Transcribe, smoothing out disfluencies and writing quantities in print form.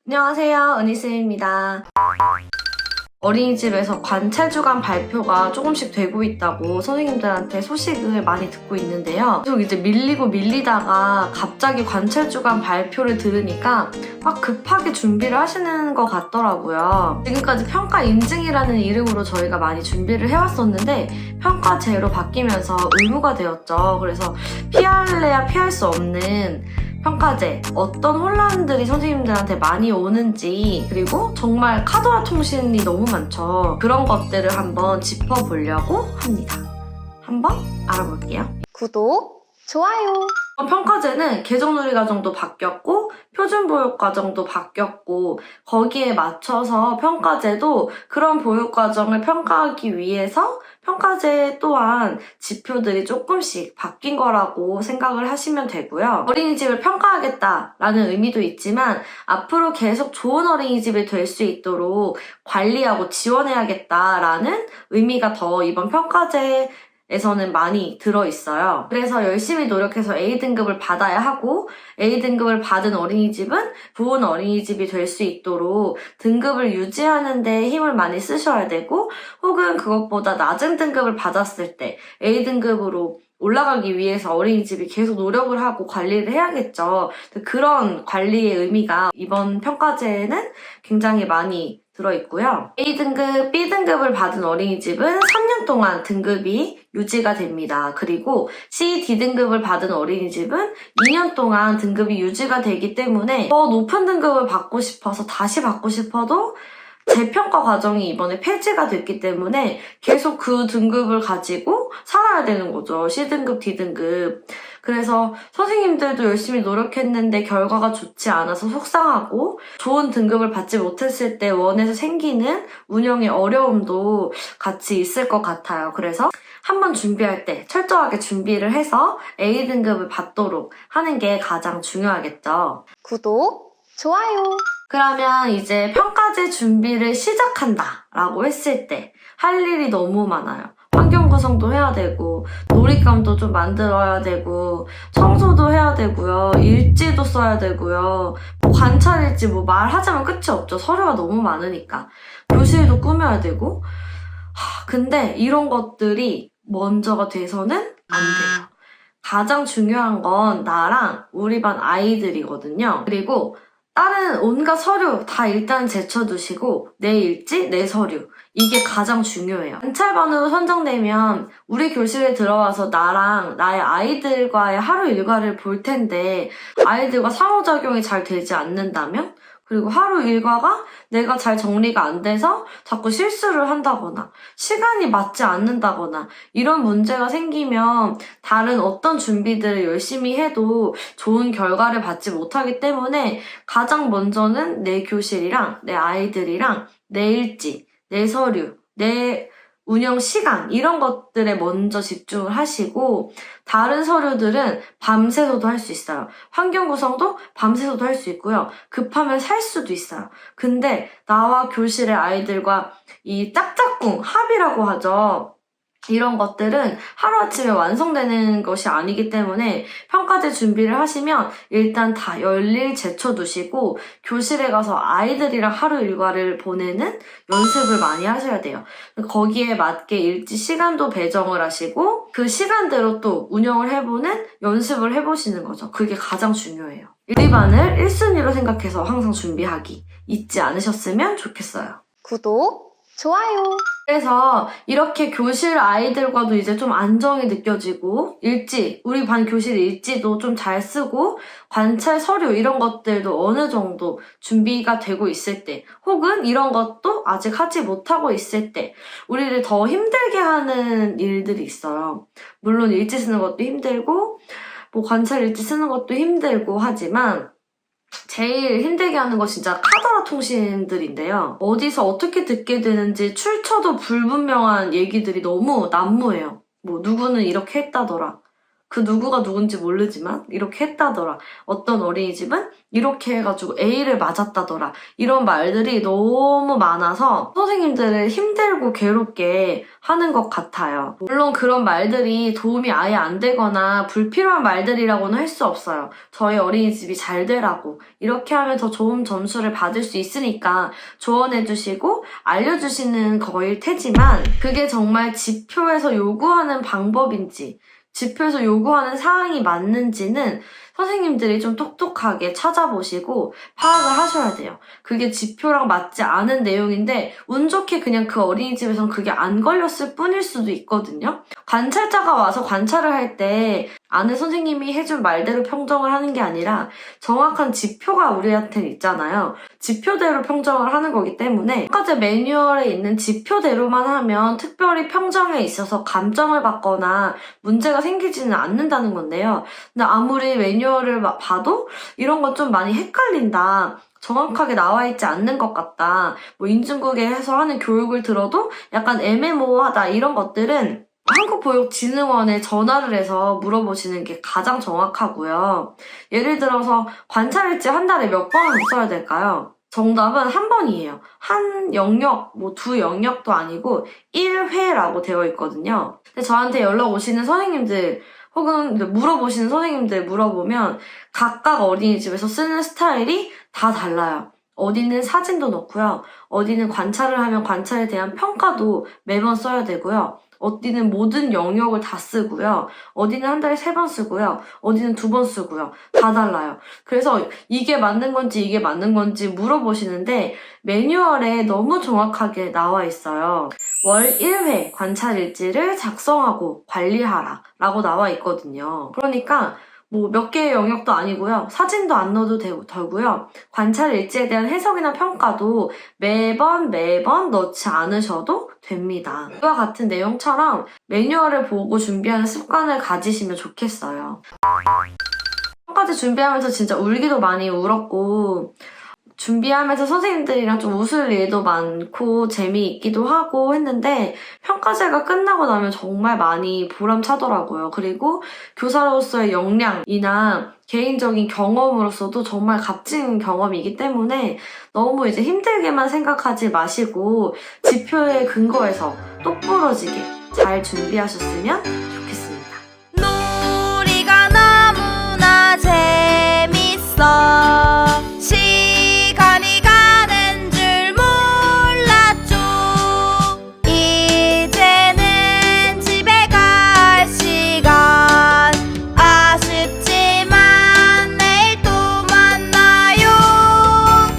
안녕하세요, 은희쌤입니다. 어린이집에서 관찰주간 발표가 조금씩 되고 있다고 선생님들한테 소식을 많이 듣고 있는데요. 계속 이제 밀리다가 갑자기 관찰주간 발표를 들으니까 막 급하게 준비를 하시는 것 같더라고요. 지금까지 평가 인증이라는 이름으로 저희가 많이 준비를 해왔었는데 평가제로 바뀌면서 의무가 되었죠. 그래서 피할래야 피할 수 없는 평가제, 어떤 혼란들이 선생님들한테 많이 오는지, 그리고 정말 카더라 통신이 너무 많죠. 그런 것들을 한번 짚어보려고 합니다. 한번 알아볼게요. 구독, 좋아요. 평가제는 계정누리 과정도 바뀌었고 표준보육 과정도 바뀌었고 거기에 맞춰서 평가제도 그런 보육 과정을 평가하기 위해서 평가제 또한 지표들이 조금씩 바뀐 거라고 생각을 하시면 되고요. 어린이집을 평가하겠다라는 의미도 있지만 앞으로 계속 좋은 어린이집이 될 수 있도록 관리하고 지원해야겠다라는 의미가 더 이번 평가제 에서는 많이 들어있어요. 그래서 열심히 노력해서 A등급을 받아야 하고 A등급을 받은 어린이집은 좋은 어린이집이 될 수 있도록 등급을 유지하는 데 힘을 많이 쓰셔야 되고 혹은 그것보다 낮은 등급을 받았을 때 A등급으로 올라가기 위해서 어린이집이 계속 노력을 하고 관리를 해야겠죠. 그런 관리의 의미가 이번 평가제에는 굉장히 많이 들어있고요. A등급, B등급을 받은 어린이집은 3년 동안 등급이 유지가 됩니다. 그리고 C, D등급을 받은 어린이집은 2년 동안 등급이 유지가 되기 때문에 더 높은 등급을 받고 싶어서 다시 받고 싶어도 재평가 과정이 이번에 폐지가 됐기 때문에 계속 그 등급을 가지고 살아야 되는 거죠. C등급, D등급. 그래서 선생님들도 열심히 노력했는데 결과가 좋지 않아서 속상하고 좋은 등급을 받지 못했을 때 원에서 생기는 운영의 어려움도 같이 있을 것 같아요. 그래서 한번 준비할 때 철저하게 준비를 해서 A등급을 받도록 하는 게 가장 중요하겠죠. 구독, 좋아요. 그러면 이제 평가제 준비를 시작한다 라고 했을 때 할 일이 너무 많아요. 환경 구성도 해야 되고 놀잇감도 좀 만들어야 되고 청소도 해야 되고요. 일지도 써야 되고요. 관찰일지 말하자면 끝이 없죠. 서류가 너무 많으니까. 교실도 꾸며야 되고 근데 이런 것들이 먼저가 돼서는 안 돼요. 가장 중요한 건 나랑 우리 반 아이들이거든요. 그리고 다른 온갖 서류 다 일단 제쳐두시고 내 일지, 내 서류 이게 가장 중요해요. 관찰반으로 선정되면 우리 교실에 들어와서 나랑 나의 아이들과의 하루 일과를 볼 텐데 아이들과 상호작용이 잘 되지 않는다면 그리고 하루 일과가 내가 잘 정리가 안 돼서 자꾸 실수를 한다거나 시간이 맞지 않는다거나 이런 문제가 생기면 다른 어떤 준비들을 열심히 해도 좋은 결과를 받지 못하기 때문에 가장 먼저는 내 교실이랑 내 아이들이랑 내 일지, 내 서류, 내 운영 시간 이런 것들에 먼저 집중을 하시고 다른 서류들은 밤새서도 할 수 있어요. 환경 구성도 밤새서도 할 수 있고요. 급하면 살 수도 있어요. 근데 나와 교실의 아이들과 이 짝짝꿍 합이라고 하죠. 이런 것들은 하루아침에 완성되는 것이 아니기 때문에 평가제 준비를 하시면 일단 다 열일 제쳐두시고 교실에 가서 아이들이랑 하루 일과를 보내는 연습을 많이 하셔야 돼요. 거기에 맞게 일지 시간도 배정을 하시고 그 시간대로 또 운영을 해보는 연습을 해보시는 거죠. 그게 가장 중요해요. 1반을 1순위로 생각해서 항상 준비하기 잊지 않으셨으면 좋겠어요. 구독, 좋아요. 그래서 이렇게 교실 아이들과도 이제 좀 안정이 느껴지고 우리 반 교실 일지도 좀 잘 쓰고 관찰 서류 이런 것들도 어느 정도 준비가 되고 있을 때 혹은 이런 것도 아직 하지 못하고 있을 때 우리를 더 힘들게 하는 일들이 있어요. 물론 일지 쓰는 것도 힘들고 관찰 일지 쓰는 것도 힘들고 하지만 제일 힘들게 하는 거 진짜 카더라 통신들인데요. 어디서 어떻게 듣게 되는지 출처도 불분명한 얘기들이 너무 난무해요. 누구는 이렇게 했다더라. 그 누구가 누군지 모르지만 이렇게 했다더라. 어떤 어린이집은 이렇게 해가지고 A를 맞았다더라. 이런 말들이 너무 많아서 선생님들을 힘들고 괴롭게 하는 것 같아요. 물론 그런 말들이 도움이 아예 안 되거나 불필요한 말들이라고는 할 수 없어요. 저희 어린이집이 잘 되라고 이렇게 하면 더 좋은 점수를 받을 수 있으니까 조언해주시고 알려주시는 거일 테지만 그게 정말 지표에서 요구하는 방법인지 지표에서 요구하는 사항이 맞는지는 선생님들이 좀 똑똑하게 찾아보시고 파악을 하셔야 돼요. 그게 지표랑 맞지 않은 내용인데 운 좋게 그냥 그 어린이집에선 그게 안 걸렸을 뿐일 수도 있거든요. 관찰자가 와서 관찰을 할 때 아는 선생님이 해준 말대로 평정을 하는 게 아니라 정확한 지표가 우리한테 있잖아요. 지표대로 평정을 하는 거기 때문에 평가제 매뉴얼에 있는 지표대로만 하면 특별히 평정에 있어서 감점을 받거나 문제가 생기지는 않는다는 건데요. 근데 아무리 매뉴얼을 봐도 이런 건 좀 많이 헷갈린다. 정확하게 나와 있지 않는 것 같다. 뭐 인증국에서 하는 교육을 들어도 약간 애매모호하다. 이런 것들은 한국보육진흥원에 전화를 해서 물어보시는 게 가장 정확하고요. 예를 들어서 관찰일지 한 달에 몇 번을 써야 될까요? 정답은 한 번이에요. 한 영역, 뭐 두 영역도 아니고 1회라고 되어 있거든요. 근데 저한테 연락 오시는 선생님들 혹은 물어보시는 선생님들 물어보면 각각 어린이집에서 쓰는 스타일이 다 달라요. 어디는 사진도 넣고요. 어디는 관찰을 하면 관찰에 대한 평가도 매번 써야 되고요. 어디는 모든 영역을 다 쓰고요. 어디는 한 달에 3번 쓰고요. 어디는 2번 쓰고요. 다 달라요. 그래서 이게 맞는 건지 이게 맞는 건지 물어보시는데 매뉴얼에 너무 정확하게 나와 있어요. 월 1회 관찰일지를 작성하고 관리하라 라고 나와 있거든요. 그러니까 뭐 몇 개의 영역도 아니고요. 사진도 안 넣어도 되고요. 관찰 일지에 대한 해석이나 평가도 매번 넣지 않으셔도 됩니다. 이와 같은 내용처럼 매뉴얼을 보고 준비하는 습관을 가지시면 좋겠어요. 평가제 준비하면서 진짜 울기도 많이 울었고 준비하면서 선생님들이랑 좀 웃을 일도 많고 재미있기도 하고 했는데 평가제가 끝나고 나면 정말 많이 보람차더라고요. 그리고 교사로서의 역량이나 개인적인 경험으로서도 정말 값진 경험이기 때문에 너무 이제 힘들게만 생각하지 마시고 지표에 근거해서 똑부러지게 잘 준비하셨으면 좋겠습니다. 놀이가 너무나 재밌어.